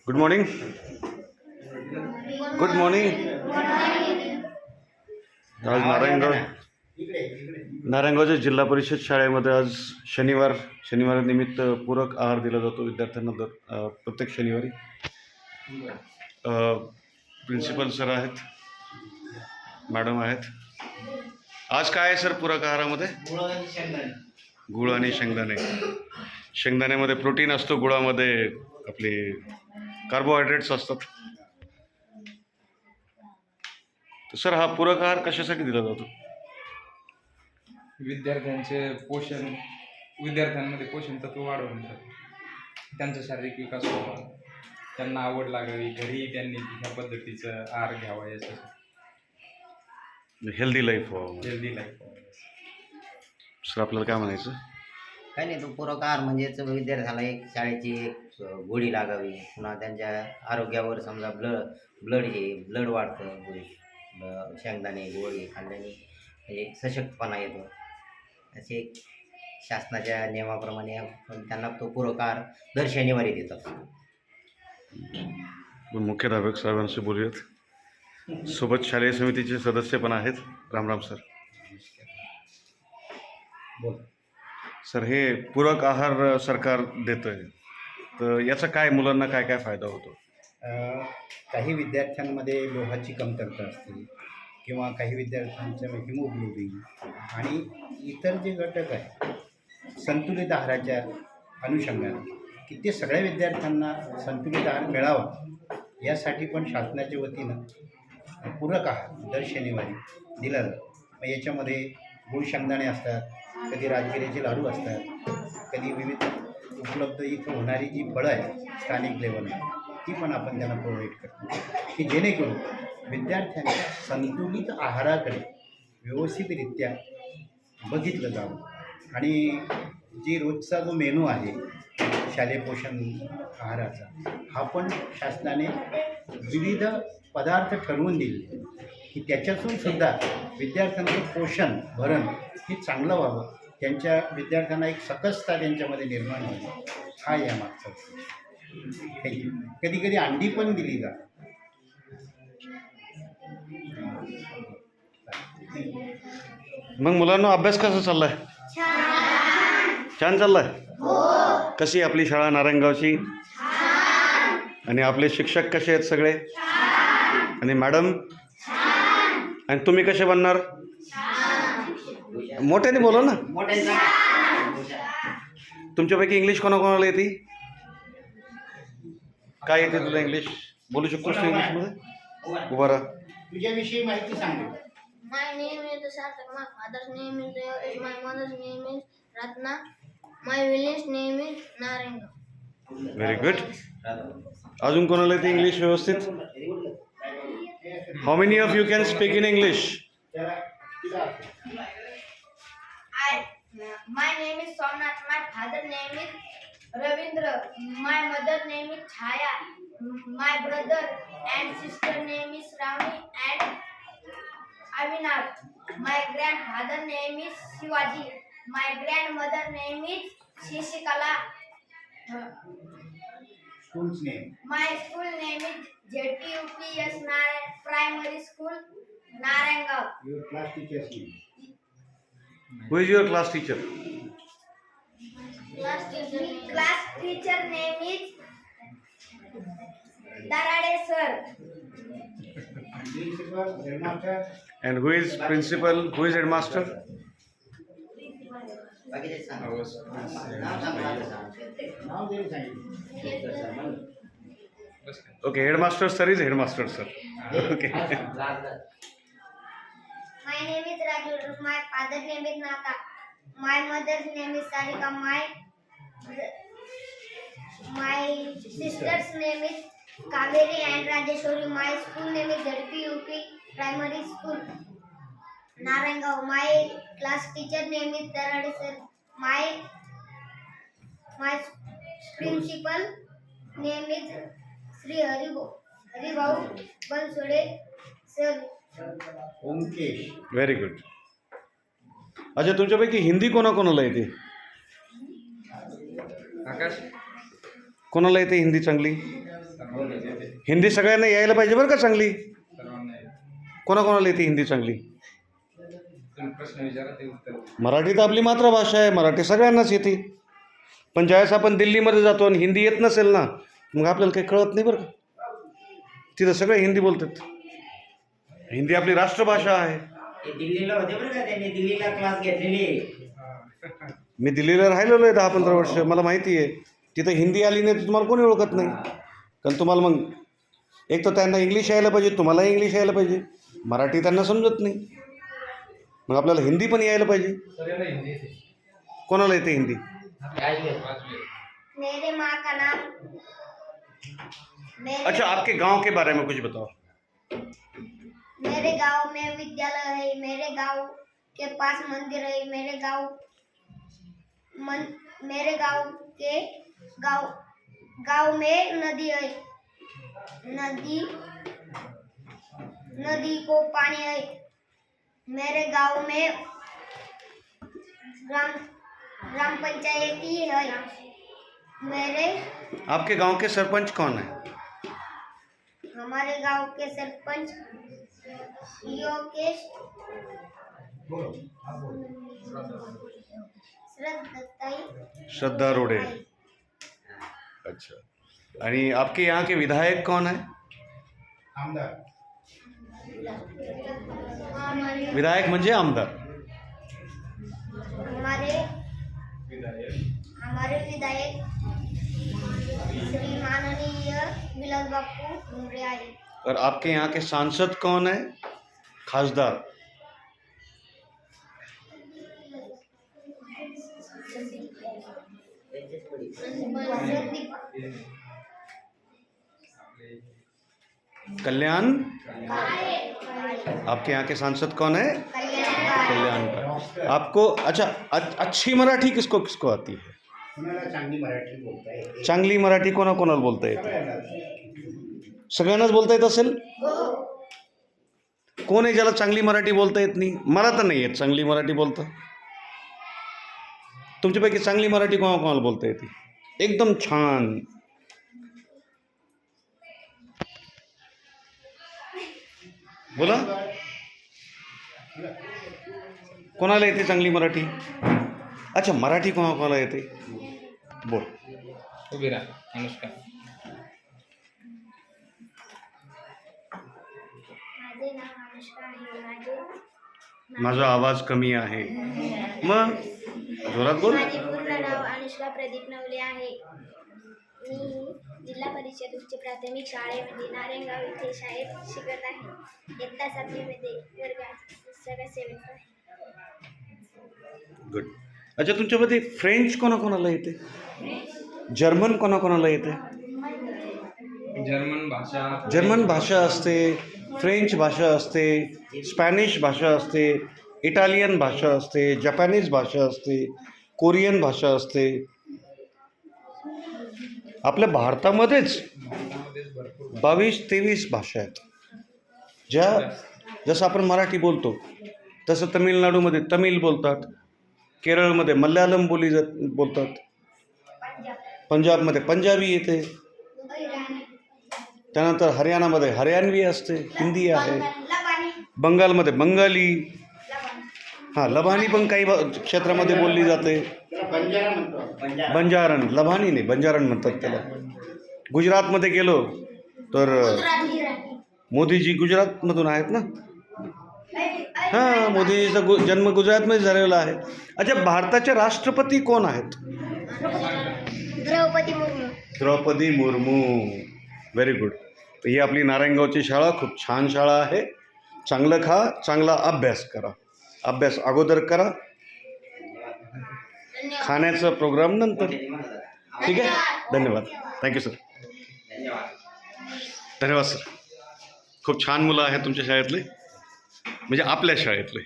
Good morning. Good morning. आज नारायणगावच्या जिल्हा परिषद शाळेमध्ये आज शनिवार निमित्त पूरक आहार दिला जातो विद्यार्थ्यांना प्रत्येक शनिवारी. प्रिन्सिपल सर आहेत, मॅडम आहेत. आज काय आहे सर पूरक आहारामध्ये? गुळ आणि शेंगदाणे. शेंगदाण्यामध्ये प्रोटीन असतो, गुळामध्ये आपले कार्बोहायड्रेट्स असतात. तर सर हा पूरक आहार कशासाठी दिला जातो? विद्यार्थ्यांमध्ये पोषण तत्व वाढवण्यासाठी, त्यांचा शारीरिक विकास व्हावा, त्यांना आवड लागावी, घरी त्यांनी ह्या पद्धतीचा आहार घ्यावा, यासाठी हेल्दी लाईफ व्हावं. सर आपल्याला काय म्हणायचं? काही नाही, तो पूरक आहार म्हणजेच विद्यार्थ्याला एक शाळेची एक गोडी लागावी, पुन्हा त्यांच्या आरोग्यावर समजा ब्लड वाढतं, शेंगदाणे गोळी खाल्ल्याने म्हणजे सशक्तपणा येतो. असे शासनाच्या नियमाप्रमाणे त्यांना तो पूरक आहार दर शनिवारी देतात. मुख्याध्यापक साहेबांशी बोलूयात. सोबत शालेय समितीचे सदस्य पण आहेत. रामराम सर. बोल सर, हे पूरक आहार सरकार देतंय, तर याचा काय मुलांना काय काय फायदा होतो? काही विद्यार्थ्यांमध्ये लोहाची कमतरता असते किंवा काही विद्यार्थ्यांच्या हिमोग्लोबिन आणि इतर जे घटक आहेत संतुलित आहाराच्या अनुषंगाने की ते सगळ्या विद्यार्थ्यांना संतुलित आहार मिळावा, यासाठी पण शासनाच्या वतीनं पूरक आहार दर शनिवारी दिला जातो. मग याच्यामध्ये गुळ शेंगदाणे असतात, कधी राजगिरीचे लाडू असतात, कधी विविध उपलब्ध इथं होणारी जी फळं आहेत स्थानिक लेवलला ती पण आपण त्यांना प्रोव्हाइड करतो, की जेणेकरून विद्यार्थ्यांच्या संतुलित आहाराकडे व्यवस्थितरित्या बघितलं जावं. आणि जी रोजचा जो मेनू आहे शालेय पोषण आहाराचा, हा पण शासनाने विविध पदार्थ ठरवून दिले की त्याच्यातून सुद्धा विद्यार्थ्यांचं पोषण भरण हे चांगलं व्हावं, त्यांच्या विद्यार्थ्यांना एक सकसता त्यांच्यामध्ये निर्माण व्हावी, हा यामागचा थँक्यू. कधी कधी अंडी पण दिली जातात. मग मुलांना अभ्यास कसा चाललाय? छान चाललाय. कशी आपली शाळा नारायणगावची? आणि आपले शिक्षक कसे आहेत सगळे? आणि मॅडम? आणि तुम्ही कसे बनणार? मोठ्याने बोला ना. तुमच्यापैकी इंग्लिश कोणाकोणाला येते? काय येते तुला इंग्लिश? बोलू शकतोस तू इंग्लिशमध्ये? उभा राहा. तुझ्याविषयी माहिती सांग. My name is Sarthak. My father's name is Devesh. My mother's name is Ratna. My village name is Narenga. Very good. अजून कोणाला येते इंग्लिश व्यवस्थित? How many of you can speak in English? My name is Somnath. My father's name is Ravindra. My mother's name is Chaya. My brother and sister name is Rami and Avinash. My grandfather name is Shivaji. My grandmother name is Shishikala. School's name. My school name is ZPUPS Primary School, Narengaon. Your class teacher's name. Who is your class teacher? Class teacher name is Darade sir. Principal, headmaster. And who is principal? Who is headmaster? बाकीचे सांग. नाव सांग, माझं सांग. नाव तरी सांगितलं. Okay, headmaster sir is headmaster sir. Okay. My name is Raju. My father's name is Nata. My mother's name is Sarika. My sister's name is Kaveri and Rajeshwari. My school name is ZPUP Primary School, Narengaon. My class teacher name is Darade sir. My principal name is Sri Haribau Bansode sir. Omkesh. Very good. अच्छा, तुमच्यापैकी हिंदी कोणाकोणाला येते? आकाश. कोणाला येते हिंदी चांगली? सर्वांनाच येते. हिंदी सगळ्यांना यायला पाहिजे बरं का चांगली. सर्वांना येते. कोणाकोणाला येते हिंदी चांगली? तुम्ही प्रश्न विचारा ते उत्तर द्या. मराठी तर आपली मातृभाषा आहे, मराठी सगळ्यांनाच येते. पण ज्यावेळेस आपण दिल्लीमध्ये जातो आणि हिंदी येत नसेल ना, मग आपल्याला काही कळत नाही बरं का. तिथं सगळे हिंदी बोलतात. हिंदी आपली राष्ट्रभाषा आहे. ते दिल्लीला होते बरं का, त्यांनी दिल्लीला क्लास घेतलेली. मी दिल्लीला राहिलेलो आहे 10-15 वर्ष, मला माहिती आहे. तिथं हिंदी आली नाही तर तुम्हाला कोणी ओळखत नाही. कारण तुम्हाला मग एक तर त्यांना इंग्लिश यायला पाहिजे, तुम्हालाही इंग्लिश यायला पाहिजे. मराठी त्यांना समजत नाही, मग आपल्याला हिंदी पण यायला पाहिजे. कोणाला येते हिंदी? मेरे माँ का नाम अच्छा, आपके गांव के बारे में कुछ बताओ. मेरे गांव में विद्यालय है, मेरे गांव के पास मंदिर है, मेरे गांव के गांव में नदी है, नदी को पानी है. मेरे गांव में ग्राम पंचायती है. आपके गांव के सरपंच कौन है? हमारे गांव के सरपंच योगेश श्रद्धा रोडे. अच्छा, आणि आपके यहाँ के विधायक कौन है? आमदार. विधायक म्हणजे आमदार. हमारे विधायक श्री माननीय विलास बापू भुमरे आहे. और आपके यहाँ के सांसद कौन है? खासदार. कल्याण. आपके यहाँ के सांसद कौन है? कल्याण का. आपको अच्छा, अच्छी मराठी किसको किसको आती है? कुणाला चांगली मराठी बोलता येते? चांगली मराठी कोणाकोणाला बोलता येते? सगळ्यांनाच बोलता येत असेल. कोण आहे ज्याला चांगली मराठी बोलता येत नाही? मला तर नाही येत चांगली मराठी बोलता. तुमच्यापैकी चांगली मराठी कोणाकोणाला बोलता येते? एकदम छान. बोला, कोणाला येते चांगली मराठी? अच्छा, मराठी कोणाकोणाला येते? बोल. उभी राहा अनुष्का. माझे नाव अनुष्का आहे. माझा आवाज कमी आहे. मग जोरात बोल. माझे पूर्ण नाव अनुष्का प्रदीप नवले आहे. मी जिल्हा परिषद उच्च प्राथमिक शाळेमध्ये नारायणगाव येथे शाळेत शिकत आहे. इयत्ता 7वीमध्ये वर्गात सगळ्या सेवेत आहे. गुड. अच्छा, तुमच्यामध्ये फ्रेंच कोणाकोणाला येते? जर्मन कोणाकोणाला येते? जर्मन भाषा असते, फ्रेंच भाषा असते, स्पॅनिश भाषा असते, इटालियन भाषा असते, जपानीज भाषा असते, कोरियन भाषा असते. आपल्या भारतामध्येच 22-23 भाषा आहेत. जसं आपण मराठी बोलतो तसं तमिळनाडूमध्ये तमिळ बोलतात, केरळमध्ये मल्याळम बोलतात, पंजाबमध्ये पंजाबी येते, त्यानंतर हरियाणामध्ये हरियाणवी असते, हिंदी आहे, बंगालमध्ये बंगाली, लबानी पण काही क्षेत्रामध्ये बोलली जाते. बंजारण, लबानी नाही, बंजारण म्हणतात त्याला. गुजरातमध्ये गेलो तर मोदीजी गुजरातमधून आहेत ना. मोदीजीचा जन्म गुजरातमध्ये झालेला आहे. अच्छा, भारताचे राष्ट्रपती कोण आहेत? द्रौपदी मुर्मू. Very good. तर ही आपली नारायणगावची शाळा खूप छान शाळा आहे. चांगलं खा, चांगला अभ्यास करा. अभ्यास अगोदर करा, खाण्याचा प्रोग्राम नंतर. ठीक आहे. धन्यवाद. Thank you sir. धन्यवाद सर. खूप छान मुलं आहेत तुमच्या शाळेतले, म्हणजे आपल्या शाळेतले.